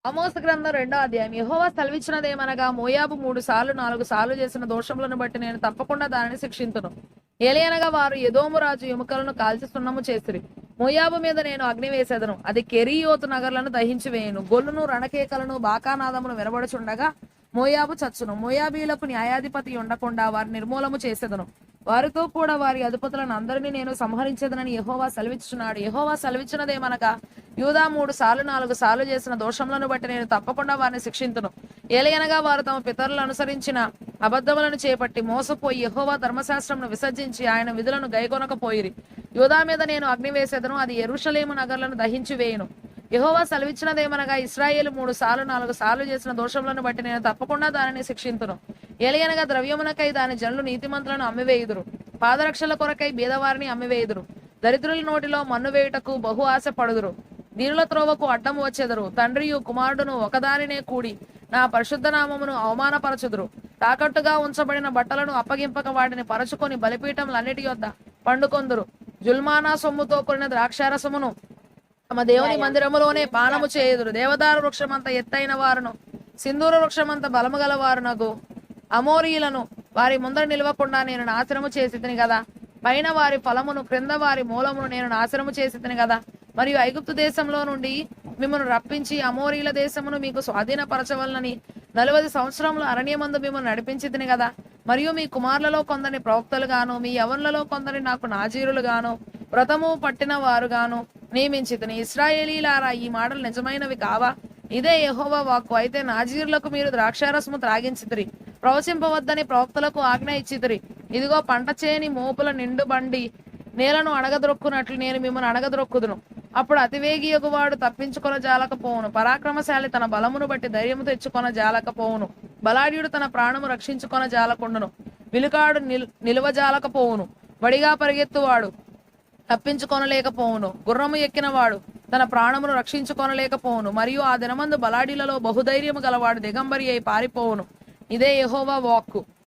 ఆమోసు గ్రంథం 2వ అధ్యాయం. యెహోవా సెలవిచ్చినదేమనగా, మోయాబు 3 సార్లు 4 సార్లు చేసిన దోషములను బట్టి నేను తప్పకుండా దానిని శిక్షింతును. ఏలయనగా వారు ఎదోము రాజు ఎముకలను కాల్చి సున్నము చేసిరి. మోయాబు మీద నేను అగ్ని వేసేదను, అది కెరీయోతు నగర్లను దహించి వేయును. గొల్లును రణకేకలను బాకానాదమును వినబడుచుండగా మోయాబు చచ్చును. మోయాబీలకు న్యాయాధిపతి ఉండకుండా వారి నిర్మూలము చేసేదను. వారితో కూడా వారి అధిపతులను అందరినీ నేను సంహరించేదనని యెహోవా సెలవిచ్చుచున్నాడు. యెహోవా సెలవిచ్చినదేమనగా, యూదా 3 సార్లు 4 సార్లు చేసిన దోషములను బట్టి నేను తప్పకుండా వారిని శిక్షింతును. ఏలయనగా వారు తమ పితరులు అనుసరించిన అబద్ధములను చేపట్టి మోసపోయి యెహోవా ధర్మశాస్త్రమును విసర్జించి ఆయన విధులను గైకొనకపోయిరి. యూదా మీద నేను అగ్ని వేసేదను, అది యెరూషలేము నగర్లను దహించి వేయును. యెహోవా సెలవిచ్చినదేమనగా, ఇశ్రాయేలు 3 సార్లు 4 సార్లు చేసిన దోషములను బట్టి నేను తప్పకుండా దానిని శిక్షింతును. ఏలయనగా ద్రవ్యమునకై దాని జనులు నీతిమంతులను అమ్మివేయుదురు, పాదరక్షల కొరకై బీదవారిని అమ్మివేయుదురు. దరిద్రుల నోటిలో మన్ను వేయుటకు బహు ఆశ పడుదురు. దీనుల త్రోవకు అడ్డము వచ్చెదరు. తండ్రియు కుమారుడును ఒకదానినే కూడి నా పరిశుద్ధ నామమును అవమానపరచుదురు. తాకట్టుగా ఉంచబడిన బట్టలను అప్పగింపక వాటిని పరచుకొని బలిపీఠములన్నిటి యొద్ద పండుకొందురు. జుల్మానా సొమ్ముతో కూడిన ద్రాక్షారసమును తమ దేవుని మందిరములోనే పానము చేయుదురు. దేవదారు వృక్షమంత ఎత్తైన వారును సింధూర వృక్షమంత బలము గల వారునగు అమోరీలను వారి ముందర నిలవకుండా నేను నాశనము చేసితిని కదా. పైన వారి ఫలమును క్రింద వారి మూలమును నేను నాశనము చేసితిని కదా. మరియు ఐగుప్తు దేశంలో నుండి మిమ్మల్ని రప్పించి అమోరీల దేశమును మీకు స్వాధీనపరచవలనని 40 సంవత్సరములు అరణ్యమందు మిమ్మల్ని నడిపించితిని కదా. మరియు మీ కుమారులలో కొందరిని ప్రవక్తలుగాను మీ యవనులలో కొందరిని నాకు నాజీరులుగాను వ్రతము పట్టిన వారుగాను నియమించితిని. ఇశ్రాయేలీలారా, ఈ మాటలు నిజమైనవి కావా? ఇదే యెహోవా వాక్కు. అయితే నాజీరులకు మీరు ద్రాక్షారసము త్రాగించితిరి, ప్రవచింపవద్దని ప్రవక్తలకు ఆజ్ఞ ఇచ్చితిరి. ఇదిగో పంట చేని మోపుల నిండు బండి నేలను అణగద్రొక్కునట్లు నేను మిమ్మల్ని అణగద్రొక్కుదును. అప్పుడు అతివేగియగువాడు తప్పించుకొన జాలకపోవును. పరాక్రమశాలి తన బలమును బట్టి ధైర్యము తెచ్చుకొన జాలకపోవును. బలాఢ్యుడు తన ప్రాణము రక్షించుకొన జాలకుండును. విలుకాడు నిలువజాలకపోవును. వడిగా పరిగెత్తువాడు తప్పించుకొనలేకపోవును. గుర్రము ఎక్కినవాడు తన ప్రాణమును రక్షించుకొనలేకపోవును. మరియు ఆ దినమందు బలాఢ్యులలో బహుధైర్యము గలవాడు దిగంబరి అయి పారిపోవును. ఇదే యెహోవా వాక్కు.